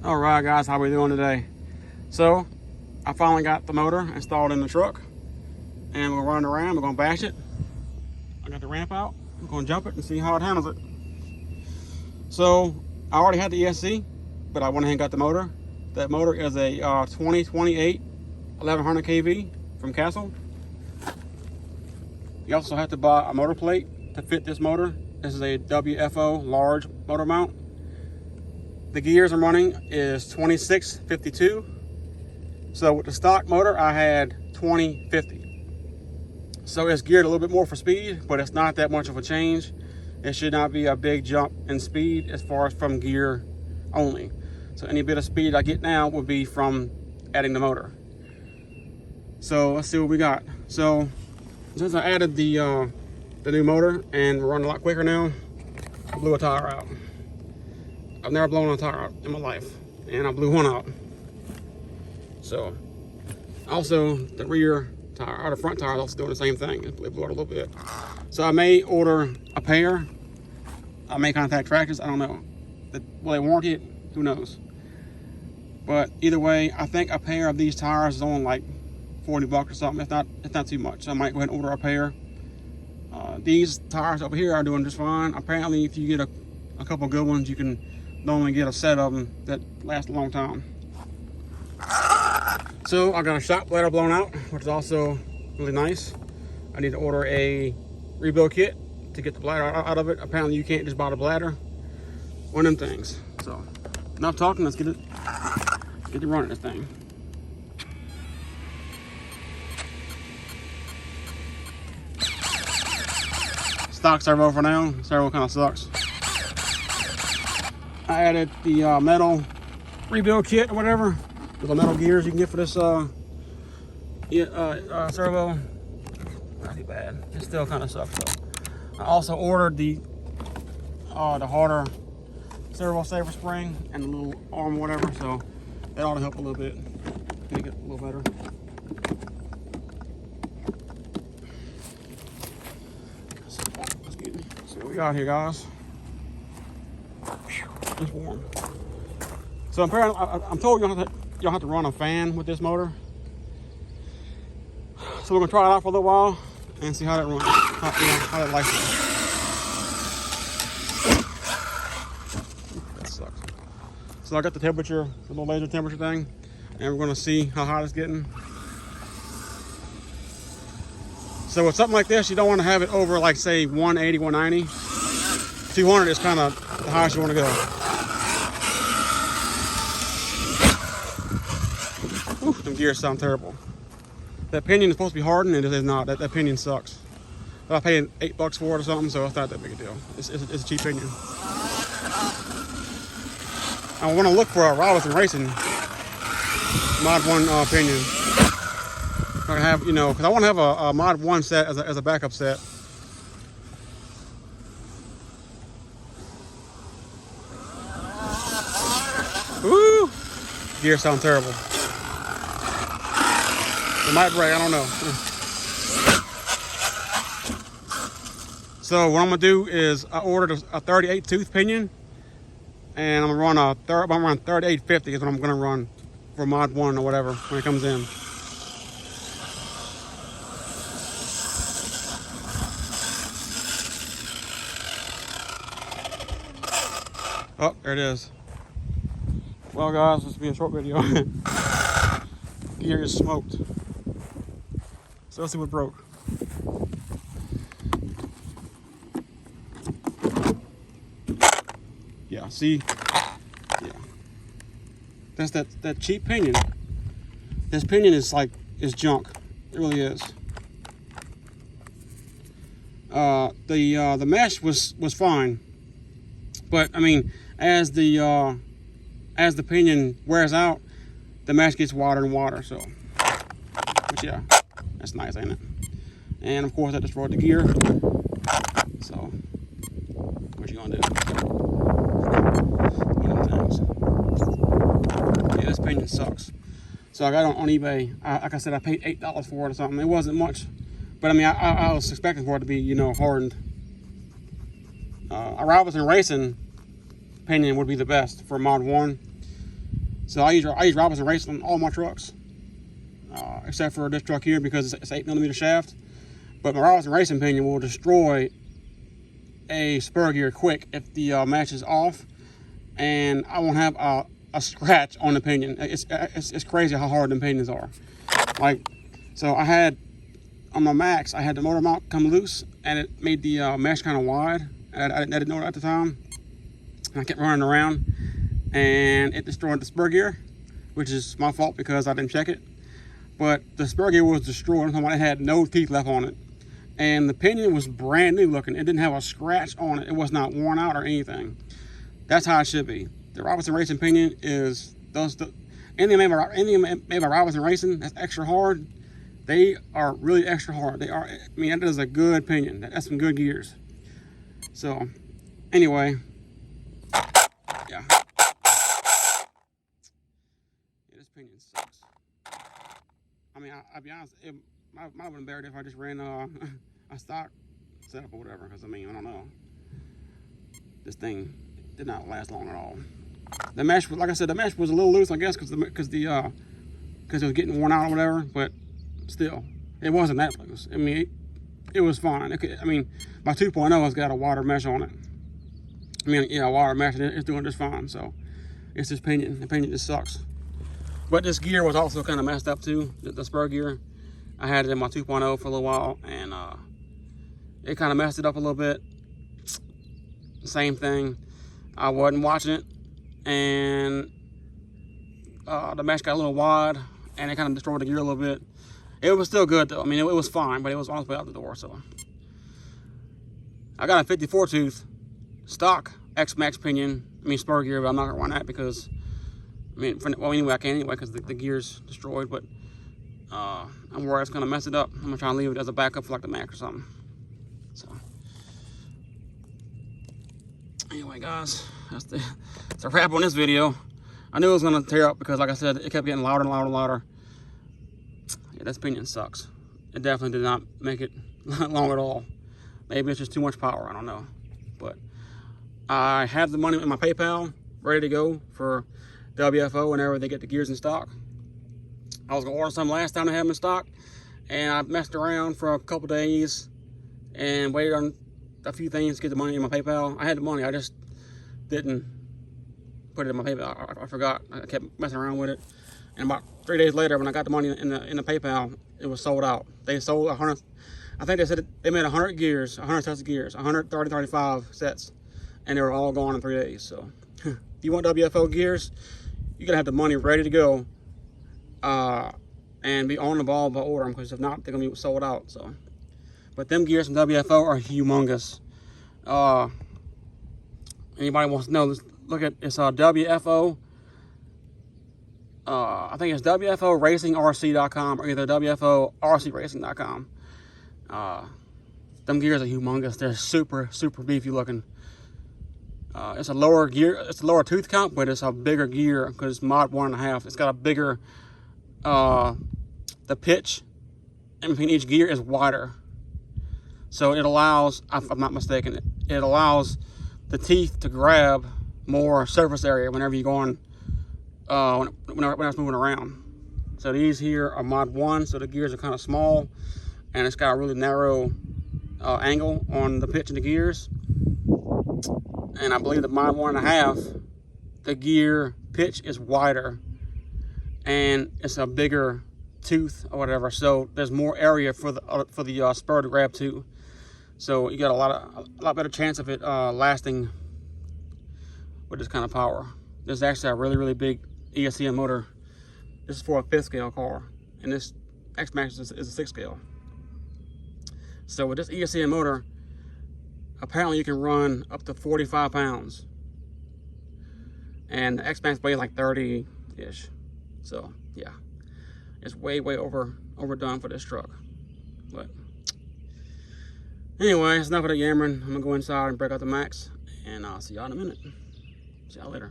All right, guys, how we doing today? So I finally got the motor installed in the truck, and we're running around. We're gonna bash it. I got the ramp out. We're gonna jump it and see how it handles it. So I already had the ESC, but I went ahead and got the motor. That motor is a 2028 1100 kV from Castle. You also have to buy a motor plate to fit this motor. This is a WFO large motor mount. The gears I'm running is 2652. So with the stock motor, I had 2050. So it's geared a little bit more for speed, but it's not that much of a change. It should not be a big jump in speed as far as from gear only. So any bit of speed I get now will be from adding the motor. So let's see what we got. So since I added the new motor and we're running a lot quicker now, I blew a tire out. I've never blown a tire out in my life, and I blew one out. So also the rear tire, or the front tire is also doing the same thing. It blew out a little bit. So I may order a pair. I may contact Traxxas. I don't know. Will they warranty it? Who knows? But either way, I think a pair of these tires is only like 40 bucks or something. It's not too much. So I might go ahead and order a pair. These tires over here are doing just fine. Apparently, if you get a couple good ones, you can normally get a set of them that last a long time. So I got a shock bladder blown out, which is also really nice. I need to order a rebuild kit to get the bladder out of it. Apparently you can't just buy the bladder. One of them things. So enough talking, let's get to running this thing. Stock servo for now. Servo kind of sucks. I added the metal rebuild kit or whatever. The metal gears you can get for this servo. Not too bad. It still kind of sucks though. I also ordered the harder servo saver spring and the little arm or whatever, so that ought to help a little bit, make it a little better. See what we got here, guys. It's warm. So apparently, I'm told you'll have to run a fan with this motor. So we're gonna try it out for a little while and see how that runs, how that likes it. That sucks. So I got the temperature, the little laser temperature thing, and we're gonna see how hot it's getting. So with something like this, you don't want to have it over like say 180, 190. 200 is kind of the highest you want to go. Ooh, them gears sound terrible. That pinion is supposed to be hardened, and it is not. That pinion sucks. But I paid $8 for it or something, so it's not that big a deal. It's a cheap pinion. I want to look for a Robinson Racing Mod 1 pinion. I can have, because I want to have a Mod 1 set as a backup set. Woo! Gears sound terrible. It might break, I don't know. So what I'm gonna do is I ordered a 38 tooth pinion, and I'm gonna run 3850 is what I'm gonna run for Mod 1 or whatever when it comes in. Oh, there it is. Well, guys, this will be a short video. Gear is smoked. So let's see what broke. Yeah, see? Yeah. That's that cheap pinion. This pinion is junk. It really is. The mesh was fine. But I mean, as the pinion wears out, the mesh gets water and water, so, but yeah, that's nice, ain't it? And of course I destroyed the gear, so what you gonna do? One of them things. Yeah, this pinion sucks. So I got it on eBay. Like I said, I paid $8 for it or something. It wasn't much, but I mean, I was expecting for it to be, hardened. A Robinson Racing pinion would be the best for Mod 1. So I use Robinson Racing on all my trucks, except for this truck here because it's 8mm shaft. But my Robinson Racing pinion will destroy a spur gear quick if the match is off, and I won't have a scratch on the pinion. It's crazy how hard the pinions are. Like, so I had on my Max, I had the motor mount come loose, and it made the mesh kind of wide. I didn't know it at the time. And I kept running around, and it destroyed the spur gear, which is my fault because I didn't check it. But the spur gear was destroyed. It had no teeth left on it, and the pinion was brand new looking. It didn't have a scratch on it. It was not worn out or anything. That's how it should be. The Robinson Racing pinion is anything made by Robinson Racing that's extra hard. They are really extra hard. They are. I mean, that is a good pinion. That's some good gears. So, anyway, yeah. This pinion sucks. I mean, I'll be honest. It might have been better if I just ran a stock setup or whatever. Because I mean, I don't know. This thing did not last long at all. The mesh, like I said, the mesh was a little loose, I guess, because it was getting worn out or whatever. But still, it wasn't that loose. I mean, it was fine. I mean, my 2.0 has got a water mesh on it. I mean, yeah, a water mesh, and it's doing just fine. So it's this pinion. The pinion just sucks. But this gear was also kind of messed up too. The spur gear, I had it in my 2.0 for a little while, and it kind of messed it up a little bit. Same thing. I wasn't watching it, and the mesh got a little wide, and it kind of destroyed the gear a little bit. It was still good though. I mean, it was fine, but it was on its way out the door. So I got a 54 tooth stock Xmaxx pinion. I mean spur gear, but I'm not gonna run that because I mean, well, anyway, I can anyway because the gear's destroyed. But I'm worried it's gonna mess it up. I'm gonna try and leave it as a backup for like the Mac or something. So anyway, guys, that's a wrap on this video. I knew it was gonna tear up because, like I said, it kept getting louder and louder and louder. Yeah, this pinion sucks. It definitely did not make it long at all. Maybe it's just too much power, I don't know. But I have the money in my PayPal ready to go for WFO whenever they get the gears in stock. I was gonna order some last time they had them in stock, and I messed around for a couple days and waited on a few things to get the money in my PayPal. I had the money, I just didn't put it in my PayPal. I forgot. I kept messing around with it. And about 3 days later, when I got the money in the PayPal, it was sold out. They sold 100. I think they said they made 100 gears, 100 sets of gears, 130, 35 sets, and they were all gone in 3 days. So, if you want WFO gears, you gotta have the money ready to go, and be on the ball by order them, because if not, they're gonna be sold out. So, but them gears from WFO are humongous. Anybody wants to know? Look at it's WFO. I think it's WFORacingRC.com or either WFORCRacing.com. Them gears are humongous. They're super beefy looking. It's a lower gear, it's a lower tooth count, but it's a bigger gear because it's mod 1.5. It's got a bigger, the pitch in between each gear is wider. So it allows, if I'm not mistaken, it allows the teeth to grab more surface area whenever you're going, when I was moving around. So these here are mod 1, so the gears are kind of small, and it's got a really narrow angle on the pitch of the gears. And I believe the mod 1.5, the gear pitch is wider, and it's a bigger tooth or whatever. So there's more area for the spur to grab to. So you got a lot better chance of it lasting with this kind of power. This is actually a really big ESCM motor. This is for a 5th scale car, and this Xmaxx is a 6th scale. So with this ESCM motor, apparently you can run up to 45 pounds, and the Xmaxx weighs like 30-ish. So yeah, it's way overdone for this truck. But anyway, it's enough of the yammering. I'm gonna go inside and break out the Max, and I'll see y'all in a minute. See y'all later.